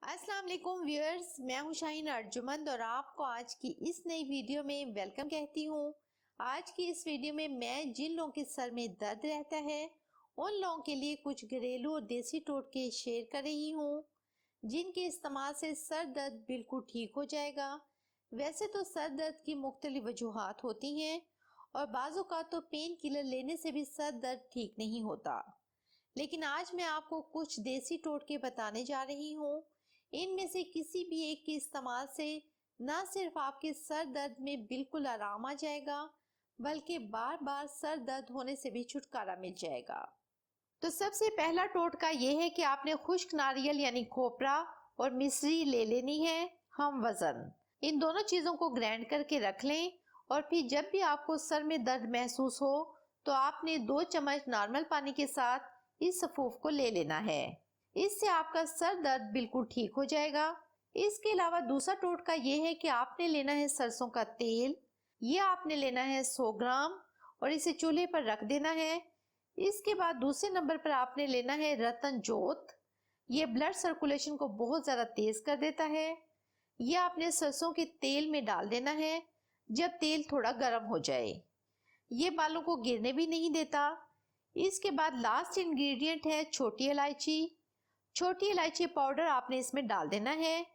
अस्सलाम वालेकुम व्यूअर्स, मैं हूं शाहीन अर्जुमंद और आपको आज की इस नई वीडियो में वेलकम कहती हूं। आज की इस वीडियो में मैं जिन लोगों के सर में दर्द रहता है उन लोगों के लिए कुछ घरेलू और देसी टोटके शेयर कर रही हूं, जिनके इस्तेमाल से सर दर्द बिल्कुल ठीक हो जाएगा। वैसे तो सर दर्द की मुख्तलिफ वजूहात होती हैं और बाज़ औक़ात तो पेन किलर लेने से भी सर दर्द ठीक नहीं होता, लेकिन आज मैं आपको कुछ देसी टोटके बताने जा रही हूँ। इनमें से किसी भी एक के इस्तेमाल से न सिर्फ आपके सर दर्द में बिल्कुल आराम आ जाएगा, बल्कि बार बार सर दर्द होने से भी छुटकारा मिल जाएगा। तो सबसे पहला टोटका ये है कि आपने खुश्क नारियल यानी खोपरा और मिश्री ले लेनी है हम वजन। इन दोनों चीज़ों को ग्राइंड करके रख लें और फिर जब भी आपको सर में दर्द महसूस हो तो आपने 2 चम्मच नॉर्मल पानी के साथ इस सफूफ को ले लेना है। इससे आपका सर दर्द बिल्कुल ठीक हो जाएगा। इसके अलावा दूसरा टोटका ये है कि आपने लेना है सरसों का तेल। ये आपने लेना है 100 ग्राम और इसे चूल्हे पर रख देना है। इसके बाद दूसरे नंबर पर आपने लेना है रतन जोत। ये ब्लड सर्कुलेशन को बहुत ज़्यादा तेज कर देता है। ये आपने सरसों के तेल में डाल देना है जब तेल थोड़ा गर्म हो जाए। ये बालों को गिरने भी नहीं देता। इसके बाद लास्ट इंग्रेडिएंट है छोटी इलायची। छोटी इलायची पाउडर आपने इसमें डाल देना है।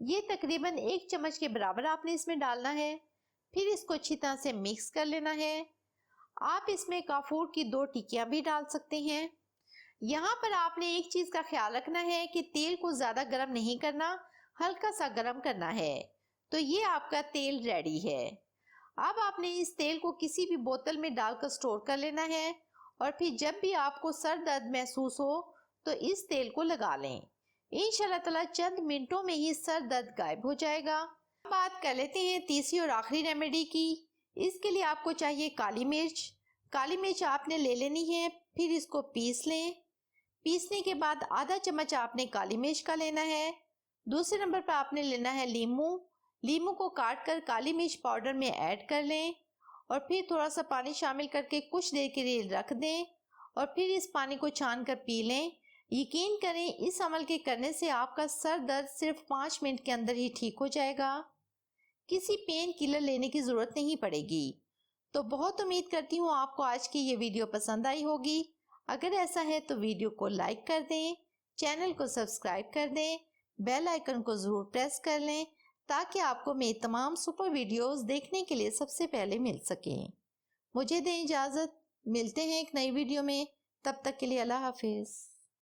ये तकरीबन 1 चम्मच के बराबर आपने इसमें डालना है। फिर इसको अच्छी तरह से मिक्स कर लेना है। आप इसमें काफूर की 2 टिक्कियां भी डाल सकते हैं। यहाँ पर आपने एक चीज का ख्याल रखना है कि तेल को ज्यादा गर्म नहीं करना, हल्का सा गर्म करना है। तो ये आपका तेल रेडी है। अब आपने इस तेल को किसी भी बोतल में डालकर स्टोर कर लेना है और फिर जब भी आपको सर दर्द महसूस हो तो इस तेल को लगा लें। इंशाल्लाह ताला चंद मिनटों में ही सर दर्द गायब हो जाएगा। अब बात कर लेते हैं तीसरी और आखिरी रेमेडी की। इसके लिए आपको चाहिए काली मिर्च। काली मिर्च आपने ले लेनी है, फिर इसको पीस लें। पीसने के बाद आधा चम्मच आपने काली मिर्च का लेना है। दूसरे नंबर पर आपने लेना है लीमू। लीमू को काट कर काली मिर्च पाउडर में ऐड कर लें और फिर थोड़ा सा पानी शामिल करके कुछ देर के लिए रख दें और फिर इस पानी को छान कर पी लें। यकीन करें, इस अमल के करने से आपका सर दर्द सिर्फ 5 मिनट के अंदर ही ठीक हो जाएगा। किसी पेन किलर लेने की जरूरत नहीं पड़ेगी। तो बहुत उम्मीद करती हूँ आपको आज की ये वीडियो पसंद आई होगी। अगर ऐसा है तो वीडियो को लाइक कर दें, चैनल को सब्सक्राइब कर दें, बेल आइकन को जरूर प्रेस कर लें ताकि आपको मेरी तमाम सुपर वीडियोस देखने के लिए सबसे पहले मिल सकें। मुझे दें इजाज़त, मिलते हैं एक नई वीडियो में। तब तक के लिए अल्लाह हाफिज़।